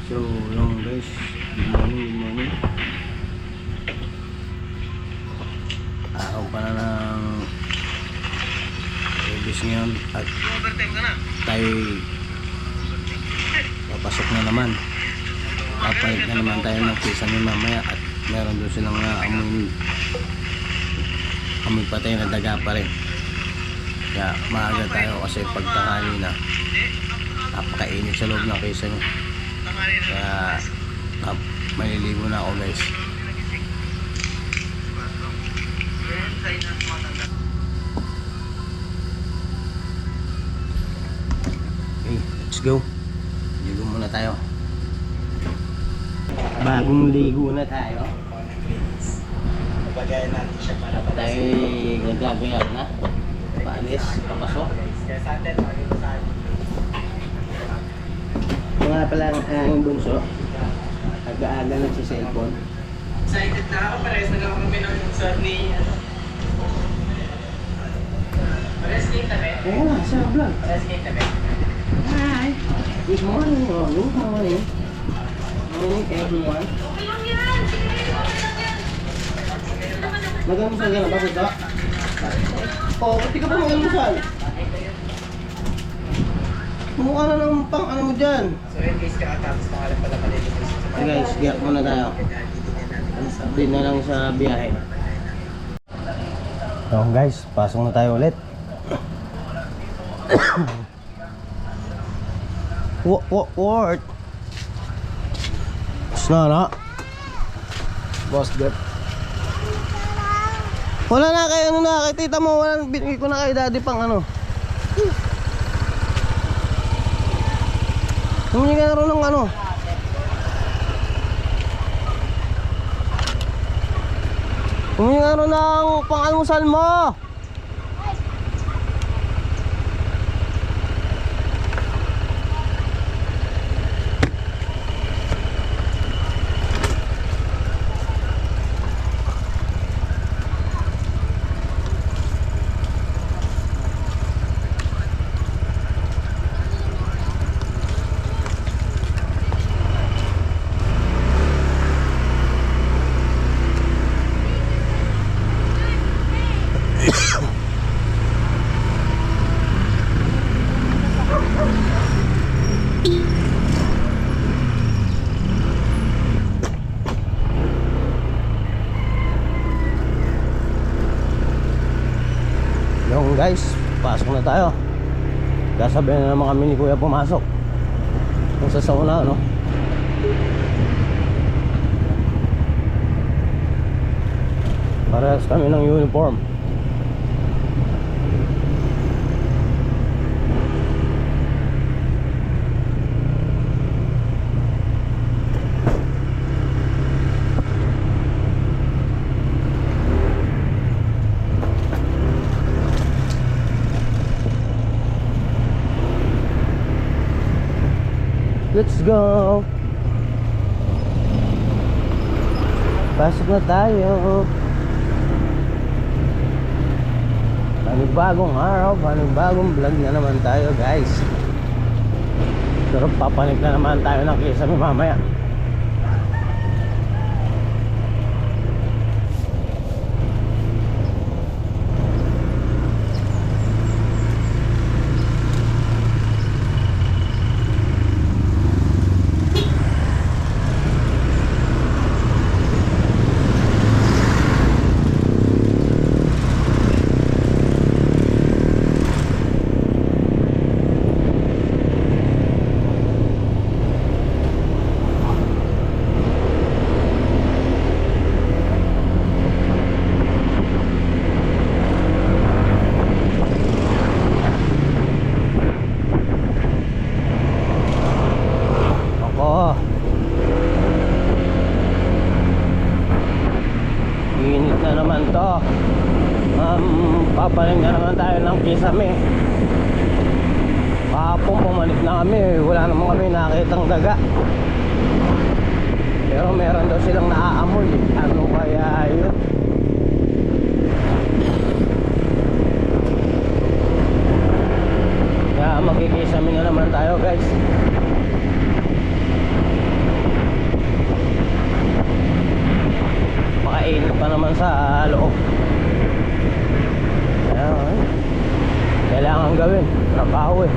So, long guys, good morning. Araw pa na ng release ngayon at tayo papasok na naman. Papalit na naman tayo ng kisame mamaya at meron doon silang amoy patay na daga pa rin. Kaya maaga tayo kasi pagtanghali na napakainit sa loob ng kisame. Kaya maliligo na ako guys. Okay, let's go. Ligo muna tayo. Bagong ligo na tayo. Pagbayayan natin siya para Tayo nagagayat na. Paalis, papasok. kaya sa atin, pakita sa atin. Mga pala ang aking bunso. Aga-aga nagsiselfone. Excited na ako, parehas na lang kami ng suot ni Parehas kayo tabi? Oo nga, sa vlog. Parehas kayo tabi? Hi! Good morning, good morning. Morning everyone. Magamusal ka na ba ito? Oo, pati ka pa magamusal. Kumukha na ng pang ano mo dyan. So in case ka tapos pangalan pala dito sa Hey guys, giyak muna tayo. Update na lang sa biyahe. So guys, pasok na tayo ulit. What? Na. Boss Jeff. Wala na kayo ano na kay tita mo, wala binigay ko na kay daddy pang ano. Humingi ka na rin ng ano. Humingi ka rin ng pang-almusal mo. Yung guys, pasok na tayo. Kasabihan na naman kami ni kuya pumasok. Yung sa sauna, no? Parehas kami ng uniform. Let's go. Pasok na tayo. Panibagong araw, panibagong vlog na naman tayo guys. Pero papanik na naman tayo ng kisame mamaya. Init na naman to. Papaling na naman tayo ng kisame. Kahapon pumanik na kami, wala naman kami nakitang daga. Pero meron daw silang naaamoy. Ano kaya yun? Kaya magkikisame na naman tayo guys. naman sa loob. Ayun, kailangan gawin, trabaho eh.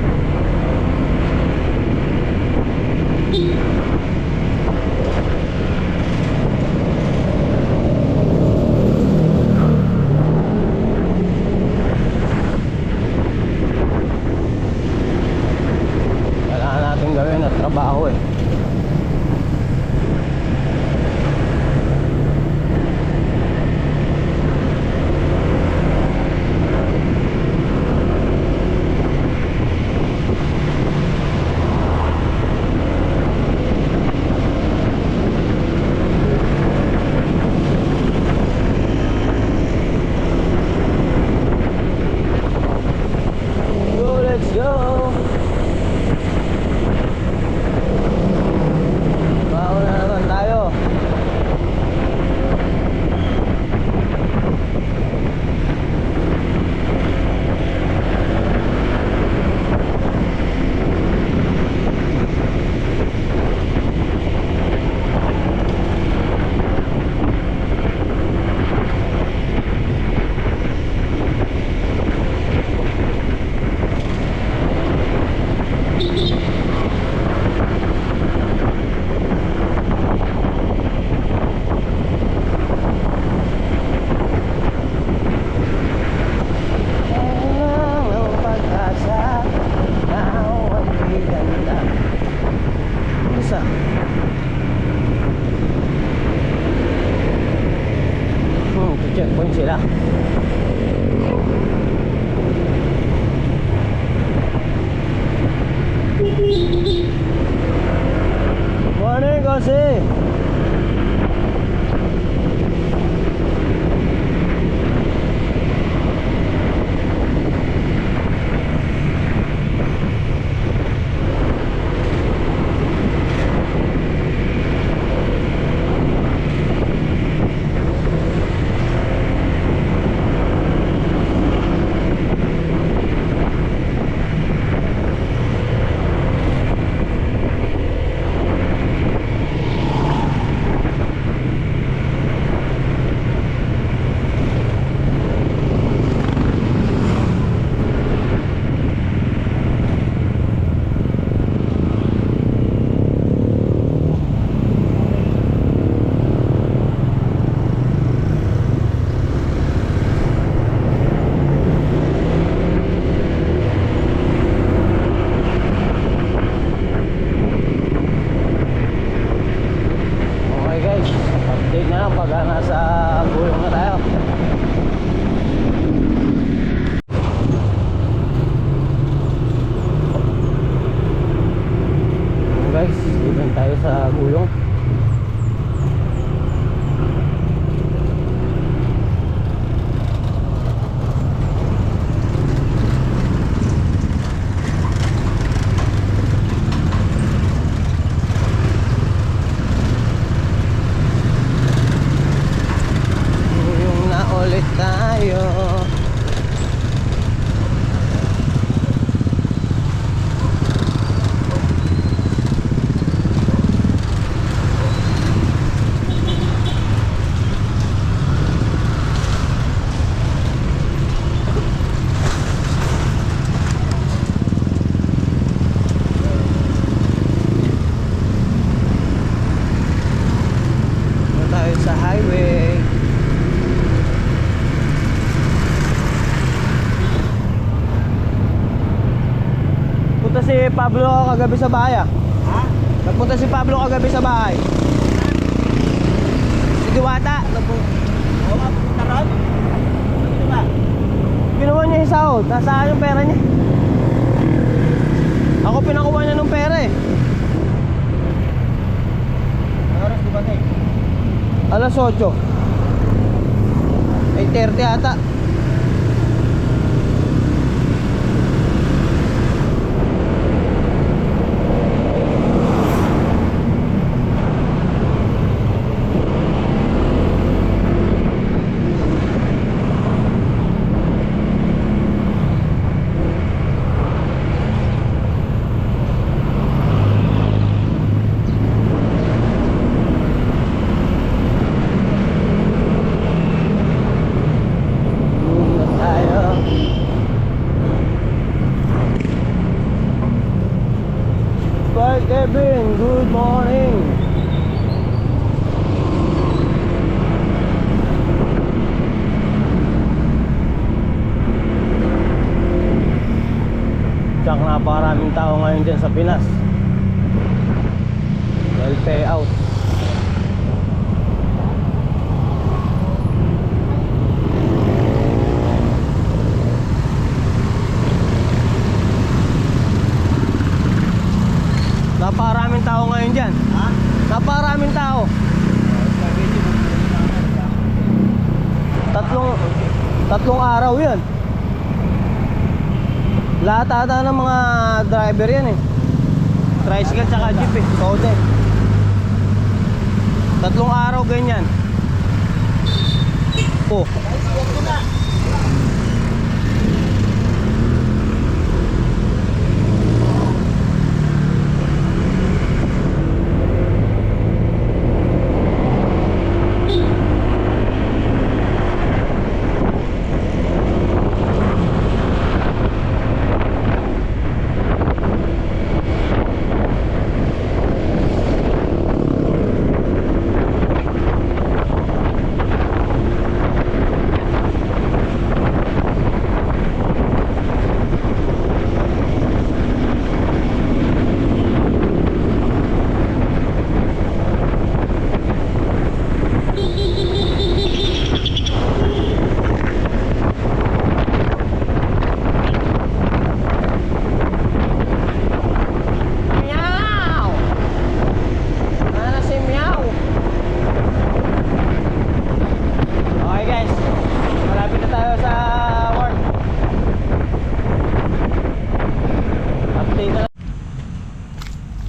Kailangan natin gawin at trabaho eh. Let's go. Mauna na naman tayo. Checkpoint sila. Morning kasi. Update na lang pag nasa gulong na tayo. Guys, dito tayo sa gulong. Ulit tayo. Dito tayo sa highway. Nagpunta si Pablo kagabi sa bahay ah. Ha? Nagpunta si Pablo kagabi sa bahay. Si Diwata. Oo nga, pupunta ron. Ano ba? Ginawa niya yung sahod. Nasaan yung pera niya? Ako pinakuha niya ng pera eh. Oras di ba tayo? Alas 8. 8:30 ata. Bye, Kevin. Good morning. Tsak, napakaraming tao ngayon dyan sa Pinas. Well pay out. Napakaraming tao ngayon dyan. Ha? Napakaraming tao. Tatlong araw yan. Lahat ata ng mga driver yan eh. Tricycle tsaka jeep eh. Kode. 3 araw ganyan. Oh.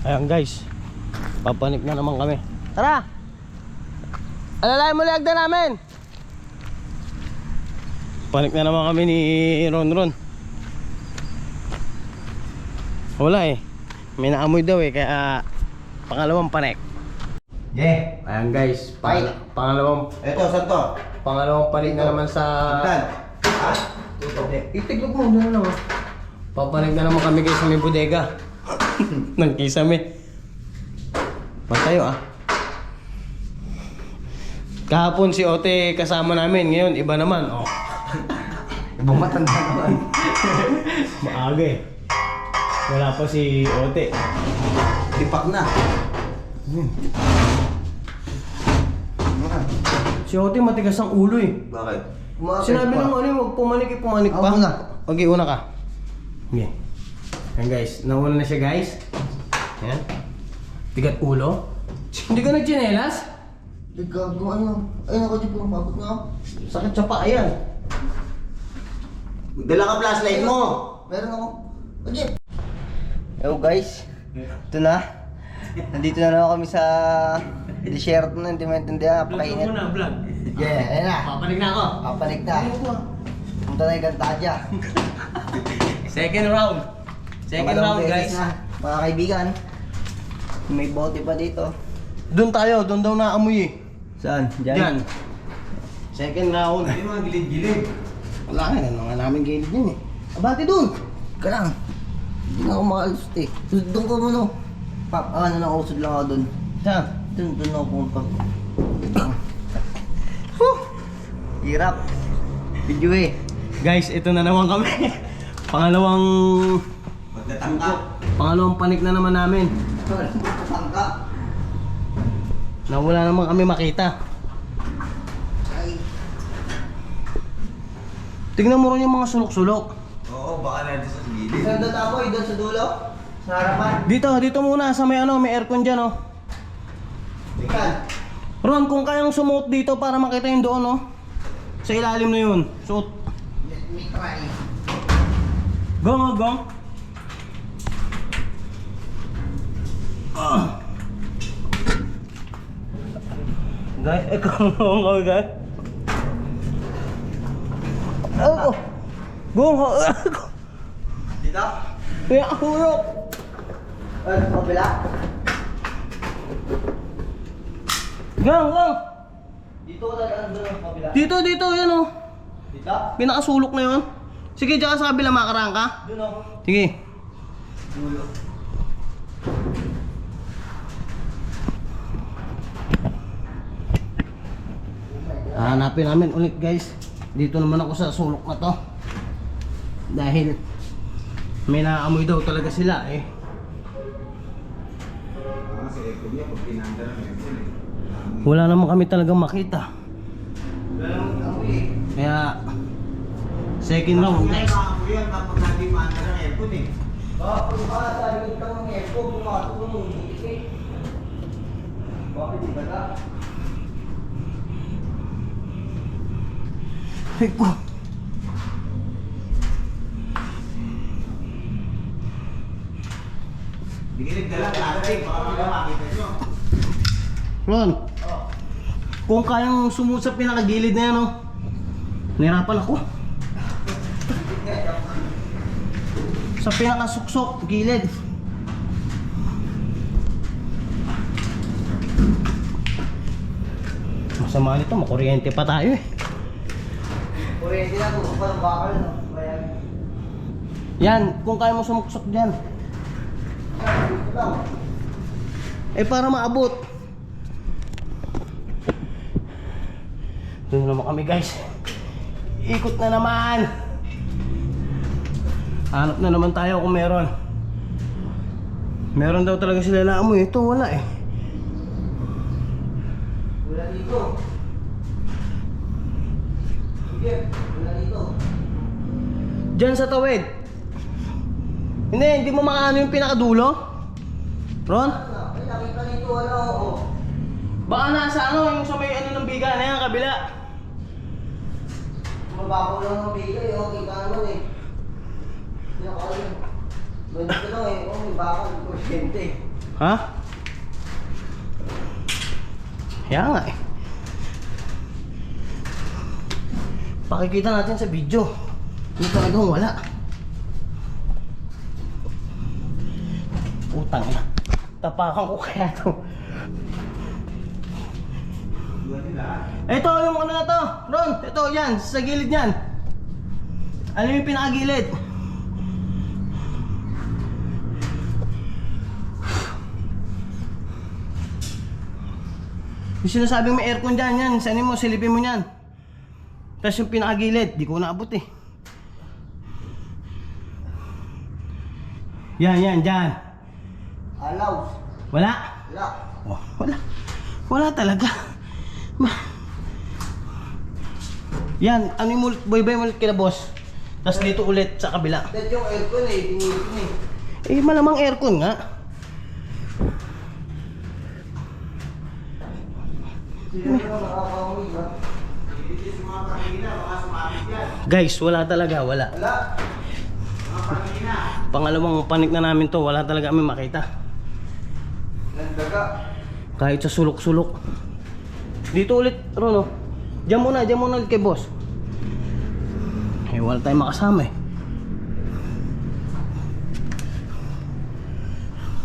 Ayan guys, papanik na naman kami. Tara! Alalayan mo liagda namin! Panik na naman kami ni Ron. Wala eh, may naamoy daw eh, kaya pangalawang panik. Yeah. Ayan guys, pangalawang Eto, saan to? pangalawang panik na naman sa... Saan? Ha? Tutok. Itiglog mo na naman. Papanik na naman kami guys sa may bodega. Nang Kisame. Patayo ah. Kahapon si Ote kasama namin, ngayon iba naman. Oh. Ibang matanda naman. Maaga eh. Wala pa si Ote. Tipak na. Si Ote matigas ang ulo eh. Bakit? Sinabi ng ano, huwag pumanik pa. Ako muna. Okay, una ka. Okay. Ayan guys, nauna na siya guys. Ayan. Tigat ulo. Hindi ka nagchinelas? Gago, ano? Ayun ako, di po, mabot na ako. Sakit sa paa yan. Dala ka flashlight mo! Meron ako. Okay. Hello guys. Ito na. Nandito na naman kami sa desierto na, hindi maintindihan. Napakainit. vlog. Yeah, ayun na. Papanik na ako. Papanik na. Punta na yung Gantadya. Second round. Second round guys. Na, mga kaibigan. May bote pa dito. Doon tayo, doon daw naamoy eh. Saan? Diyan. Second round. Hindi mga gilid-gilid. Wala nga, ano nga namin gilid yun eh. Abante dun! Ka lang. Hindi na ako makalis eh. Doon ko muna. Ano na usod lang ako dun. Saan? Doon ako pumunta. Hirap. Video eh. Guys, ito na naman kami. Pangalawang panik na naman namin. Tangka. Na wala naman kami makita. Ay. Tingnan mo rin yung mga sulok-sulok. Oo, baka nandun sa gilid. Saan doon ako? Doon sa dulo? Sa harapan? Dito muna sa may ano, may aircon dyan oh. Ikan. Ron, kung kayang sumuot dito para makita yung doon oh. Sa ilalim na yun. Suot. May try. Gong. Guys, ikaw mo guys. Oh. Gong. Dito? Kaya hulok. Sa kabila? Gang. Dito ko dadaan doon sa kabila. Dito yan oh. Dito? Pinakasulok na yun. Sige, dyan ka sa kabila makarang ka. Doon ako. Sige. Dulo. Hanapin namin ulit guys. Dito naman ako sa sulok na to. Dahil may naamoy daw talaga sila eh. Wala naman kami talagang makita. Kaya second round guys. Bakit ba sa likod ka ng aircon, pumatulong mo, hindi eh. Bakit di ba na? Ay ko. Ron, kung kayang sumunod sa pinakagilid na yan, oh. Nahirapan ako. Sa pinakasuksok, gilid. Masama nito, makuryente pa tayo eh. Kuryente na, gusto pa ng bakal, no? Bayan. Yan, kung kaya mo sumuksok dyan. Ito lang. Eh para maabot. Doon naman kami guys. Ikot na naman. Hanap na naman tayo kung meron. Meron daw talaga sila na amoy. Ito wala eh. Wala dito. Sige, wala dito. Diyan sa tawid. Hindi mo makaano yung pinakadulo? Ron? Ay, nakita dito, wala ako. Baka nasa ano, yung sa may ano ng biga na yan, kabila. Mababaw lang ng bigay, oh, kita naman eh. Hindi ako alam. Ganito lang eh, oh, may bakal, kuryente. Ha? Kaya nga eh. Pakikita natin sa video. Hindi talagang wala. Utang na. Tapakan ko kaya to. Ito yung ano na to, Ron. Ito yan, sa gilid yan. Ano yung pinakagilid? Yung sinasabing may aircon dyan, yan. Sanin mo, silipin mo yan. Tapos yung pinakagilid, di ko naabot eh. Yan, dyan. Alaw. Wala? Wala. Oh, wala. Wala talaga. Yan, ano yung boy-boy mo ulit kila boss. Tapos dito ulit sa kabila. Dahil yung aircon eh, tinitin eh. Eh, malamang aircon nga. Sino naman nakakamuhi ba? Guys, wala talaga, wala. Wala. Pangalawang panik na namin to, wala talaga kami makita. Nandaga. Kahit sa sulok-sulok. Dito ulit, Rono. Diyan muna ulit kay boss. Eh, wala tayong makasama eh.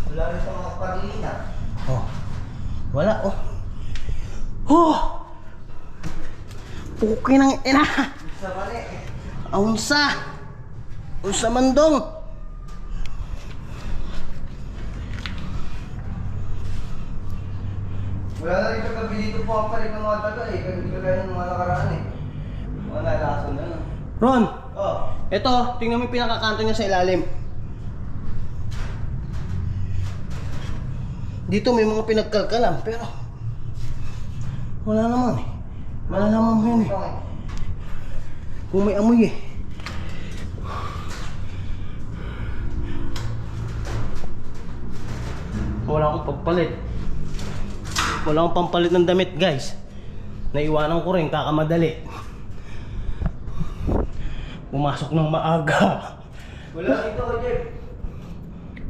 Wala rin sa mga pagilina. Oh. Wala, oh. Oh! Puki ng ina! Sa mali. Aunsa! Unsa mandong! Wala na rin kagabi dito po ang palit ng mga taga eh. Kaya hindi kagaya ng mga nakaraan eh. Mga nalason na lang. Ron! Oh. Ito, tingnan mo yung pinakakanto niya sa ilalim. Dito may mga pinagkalkalan, pero wala naman eh. Malalaman mo yun eh. Kung may amoy eh. Wala akong pagpalit. Wala akong pampalit ng damit guys. Naiwanan ko rin kakamadali. Pumasok ng maaga. Wala dito ko, Jeff.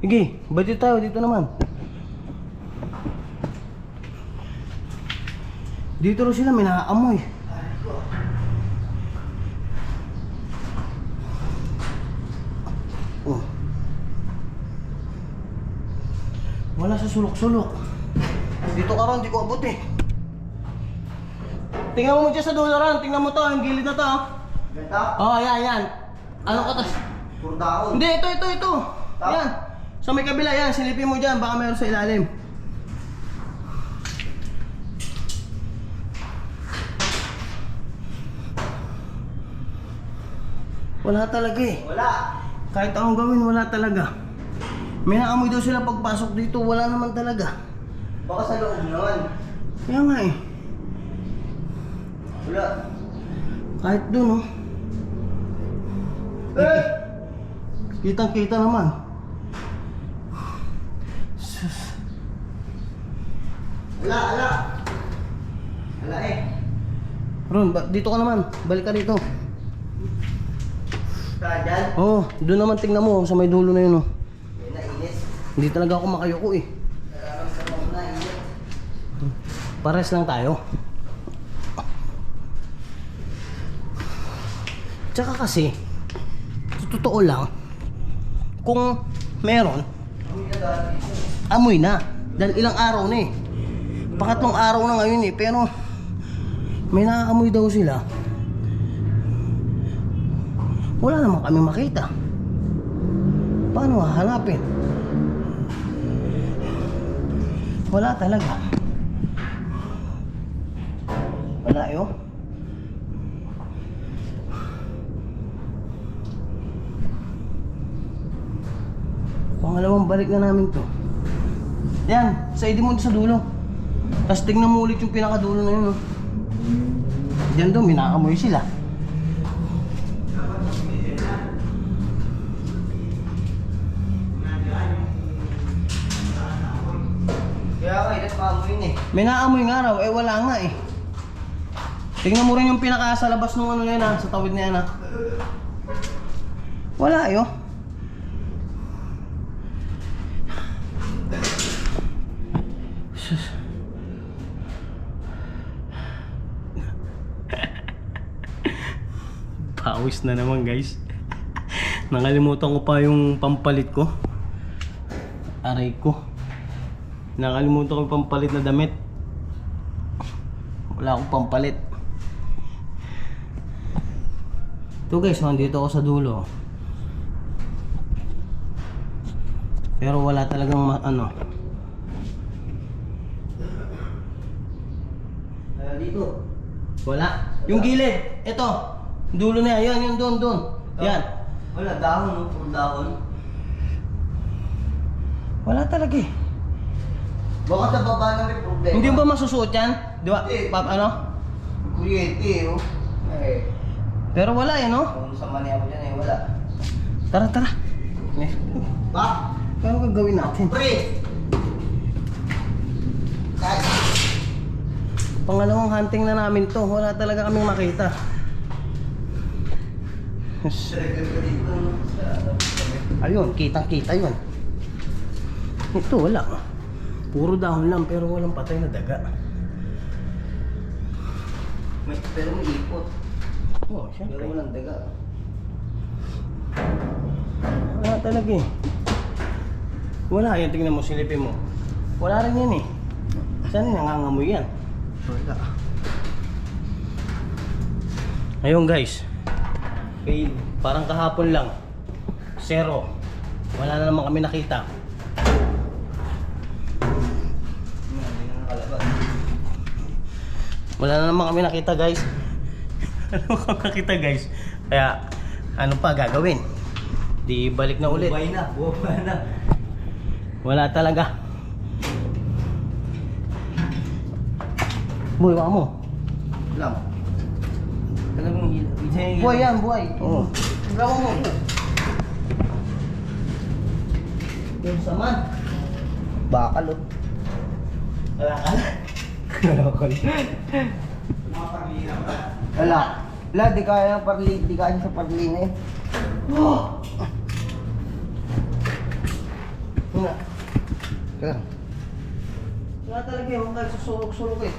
Sige, ba't tayo dito naman? Dito rin sila, may naaamoy. Oh. Wala sa sulok-sulok. Dito ka ron, di ko abot eh. Tingnan mo dyan sa dulo ron, tingnan mo to, yung gilid na to. Ganda? Oh, yan. Ano ka to? Purdaon. Hindi, ito. Yan. Sa may kabila yan, silipin mo dyan, baka mayroon sa ilalim. Wala talaga eh. Wala. Kahit anong gawin, wala talaga. May naamoy daw sila pagpasok dito, wala naman talaga. Baka sa loob naman. Kaya nga eh. Wala. Kahit dun oh. Eh! Kitang-kita naman. Sus. Wala. Wala eh. Ron, dito ka naman. Balik ka dito. Dyan. Oo, doon naman tingnan mo sa may dulo na yun oh. Yan na, init. Hindi talaga ako makayoko eh. Nararamdaman ko na, init. Pares lang tayo. Tsaka kasi, sa totoo lang, kung meron, amoy na. Dahil ilang araw na eh. Pangatlong araw na ngayon eh. Pero, may naaamoy daw sila. Wala naman kami makita. Paano hahanapin? Wala talaga. Wala yun. Pangalawang balik na namin to. Yan, sa mo sa dulo. Tapos tignan mo ulit yung pinakadulo na yun. Oh. Diyan doon, minaamoy sila. Kaya init maamoy yun eh. May naamoy nga raw, eh wala nga eh. Tignan mo rin yung pinaka sa labas nung ano yan sa tawid na yan Wala yun. Pawis na naman guys. Nakalimutan ko pa yung pampalit ko. Aray ko. Nakalimutan ko yung pampalit na damit. Wala akong pampalit. Ito guys, nandito ako sa dulo. Pero wala talagang Dito. Wala. Yung gilid, ito. Dulo na yan, yun doon. Yan. Wala, dahon no, puro dahon. Wala talaga eh. Baka sa baba na may problema. Hindi mo ba masusuot yan? Di ba? Hindi. Ano? Kuryente oh. Eh, Pero wala eh, no? kung sa mani ako dyan eh, wala. Tara. Ba? Ano gagawin natin? Pre! Kahit. Pangalawang hunting na namin to. Wala talaga kaming makita. Ayun, kitang-kita yun. Ito, wala. Puro dahon lang pero walang patay na daga. Pero may ipot. Oh, Pero syempre. walang daga. Wala talaga eh. Wala, yan tingnan mo, silipin mo. Wala rin yan eh. Saan nangangamoy yan? Wala. Ayun guys. Okay, parang kahapon lang. 0. Wala na naman kami nakita. Wala na naman kami nakita guys. Ano kami nakita guys? Kaya ano pa gagawin? Di balik na ulit. Buhay na. Wala talaga. Boy, wala mo. Lang. Talagang Buhay yan, buhay. Oo. Wala mo. Yung saman. bakal oh. Wala ka na. Wala. Wala, di kaya di kaya sa parli na eh. Wala. Kaya. Wala talaga yung kahit susulok-sulok eh.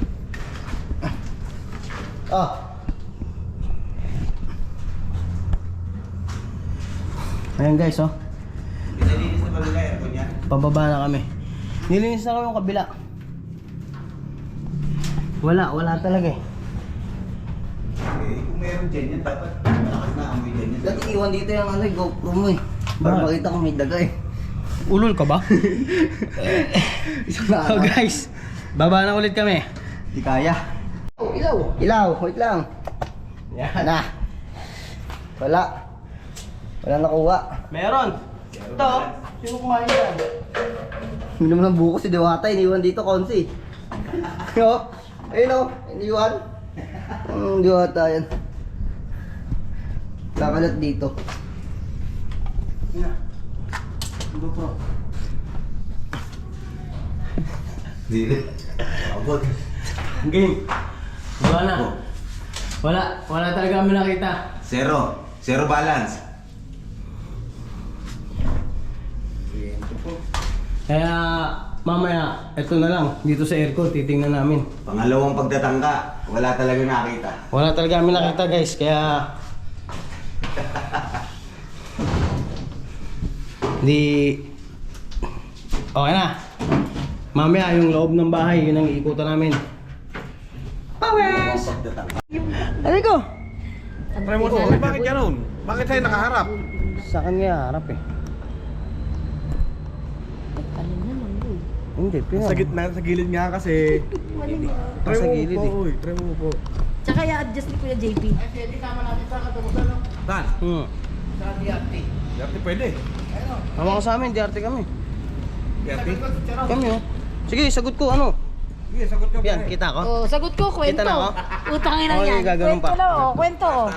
Ayan guys oh. Pinalinis na pala aircon niya. Pababa na kami. Nilinis na kami yung kabila. Wala talaga eh. Kung meron dyan yan, dapat malakas na amoy dyan yan. Dati iwan dito yung ano, GoPro mo eh. Para Bakit? makita ko may daga eh. Ulol ka ba? Isang na So guys, baba na ulit kami. Di kaya. Oh, ilaw. Ilaw, wait lang. Yan. Na. Wala. Wala nakuha. Meron. Ito. Sino kumain yan? Hindi naman ang buko si Diwata, iniwan dito, Konsi. Yo, ayun o, iniwan. Diwata yan. Kakalat dito. GoPro. Dili. Abot. Game. Wala na. Wala talaga kami nakita. Zero. Zero balance. Kaya mamaya, ito na lang. Dito sa aircon, titingnan namin. Pangalawang pagtatangka, wala talaga nakita. Wala talaga kami nakita guys, kaya... Di... Okay na. Mamaya, yung loob ng bahay, yun ang iikutan namin. Pawes! Pagtatangka. Ano ko? Bakit ganun? Bakit tayo nakaharap? Sa kanya harap eh. Hindi, Sa gitna, sa gilid nga kasi. Sa gilid eh. Try mo po. Tsaka i-adjust ni Kuya JP. Saan? Dati pwede. Tama ka sa amin, diarte kami. Dati? Kami oh. Sige, sagot ko ano. Sige, sagot ka. Yan, kita ko. Oh, sagot ko, kwento. Kita na ako? Utangin na Okay, yan. gagawin Kwento pa. lang, oh, kwento. Oh.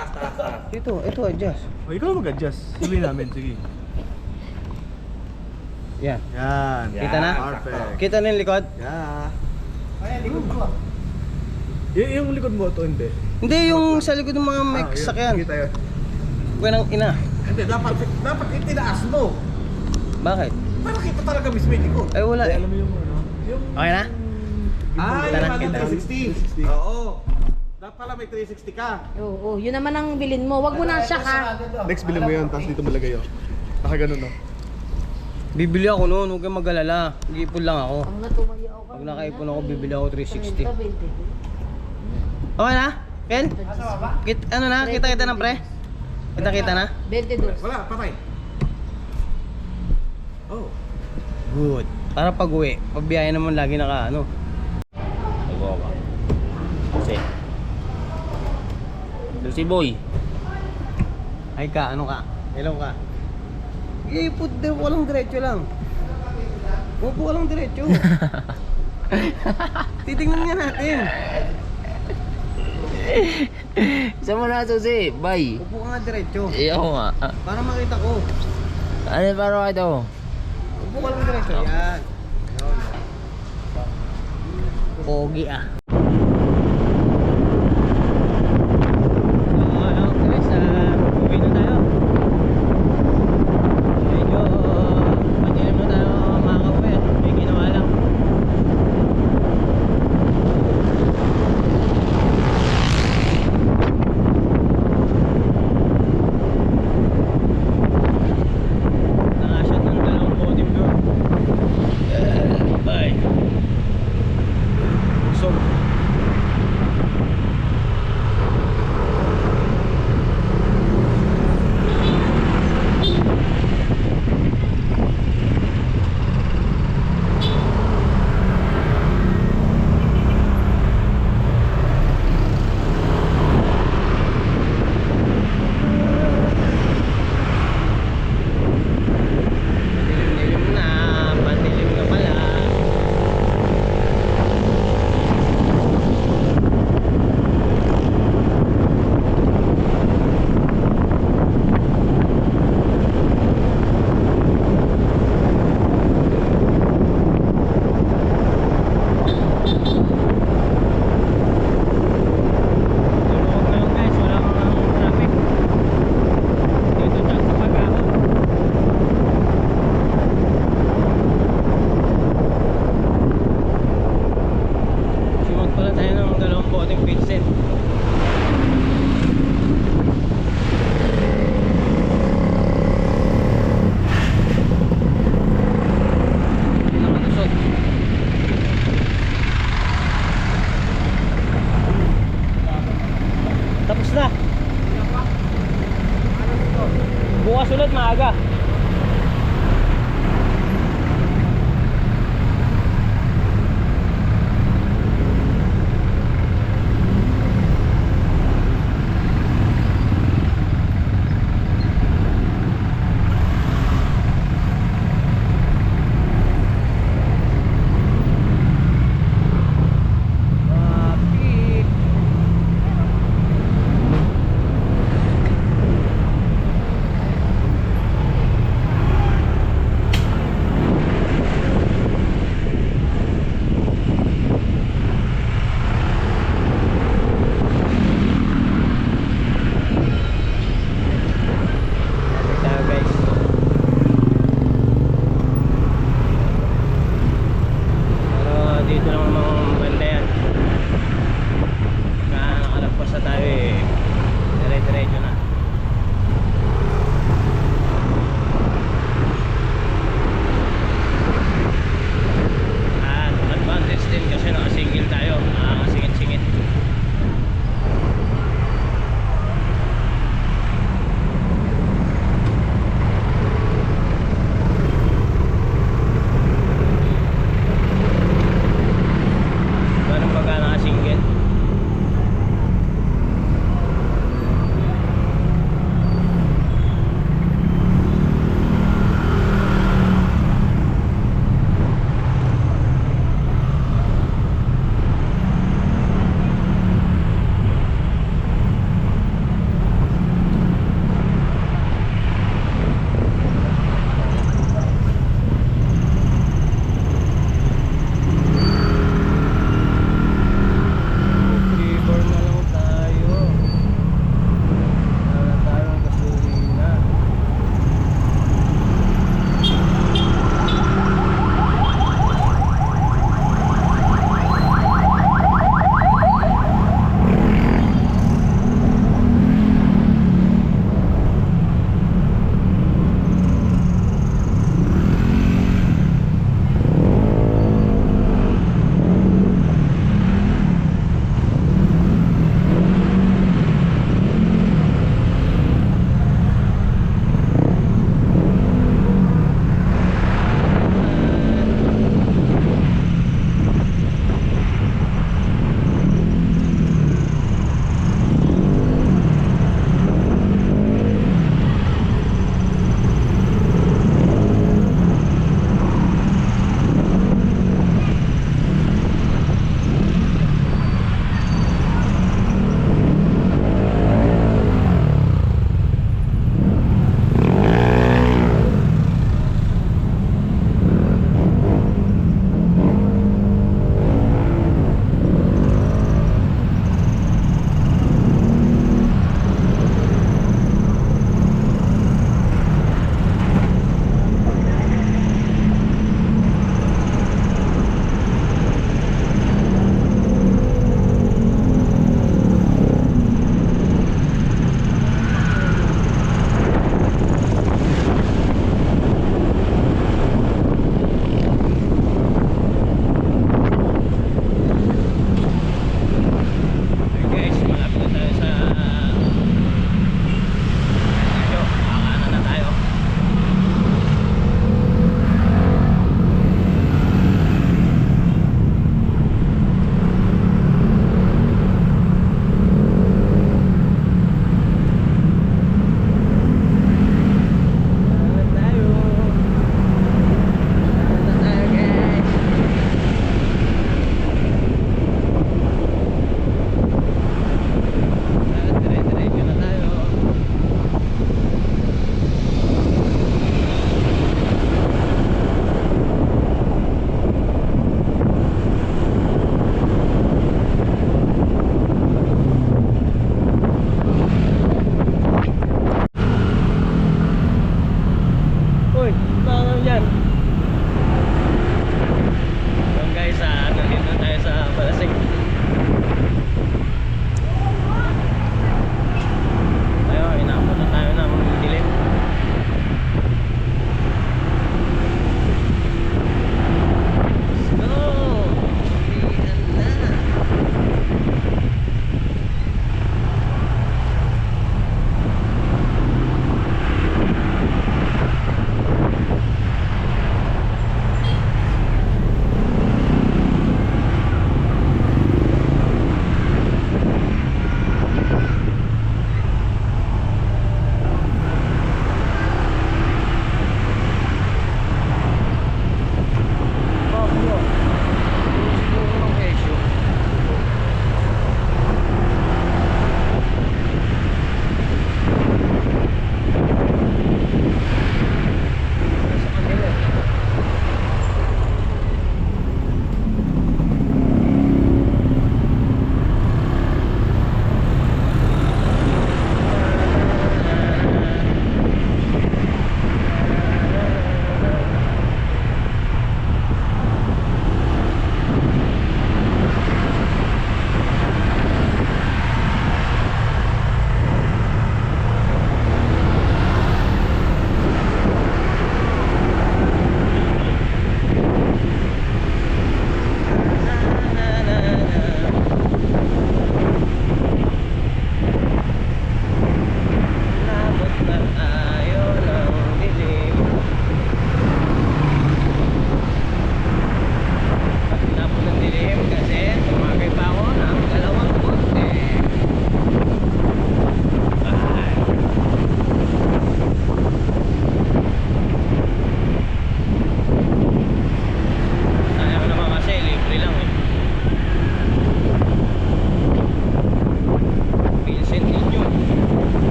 Ito, adjust. O, ikaw mag-adjust. Tuloy namin, sige. Yan. Yan. Kita na? Perfect. Kita na yung likod? Yeah. Yung likod mo, ito hindi. Hindi, yung sa likod ng mga may yun. sakyan. Sige tayo. Buwan ng ina. Hindi, dapat itinaas mo. Bakit? Para kita talaga mismo yung likod. Ay, wala eh. Alam mo yung ano? Yung... Okay na? Ah, Kita na, yung kita. 360. Oo. Dapat pala may 360 ka. Oo, yun naman ang bilin mo. Wag mo na siya ha. Next, bilhin mo yun, tapos dito malagay yun. Naka ganun, no? Bibili ako noon, huwag kang mag-alala. Nag-iipon lang ako. Ang natumayo ako. Pag nakaipon ako, bibili ako 360. 20. Okay na? Ken? Ano na? Kita-kita na pre? Kita-kita na? 22. Wala, patay. Oh. Good. Para pag uwi, pagbiyahe naman lagi naka ano. Nagawa ka. Kasi. Si Boy. Ay ka, ano ka? Hello ka? Ipot din, walang diretso lang. Upo ka lang diretso. Titingnan nga natin. Saan mo na susi? Bye. Upo ka nga diretso. Ako nga. Para makita ko. Ano para ka ito? Upo ka lang diretso. Yan. Pogi ah. So, ano, guys, uwi na tayo. Medyo madilim na tayo makakauwi. May ginawa lang. Nakashot ng dalawang podium doon. Bye. So,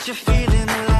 you're feeling alive.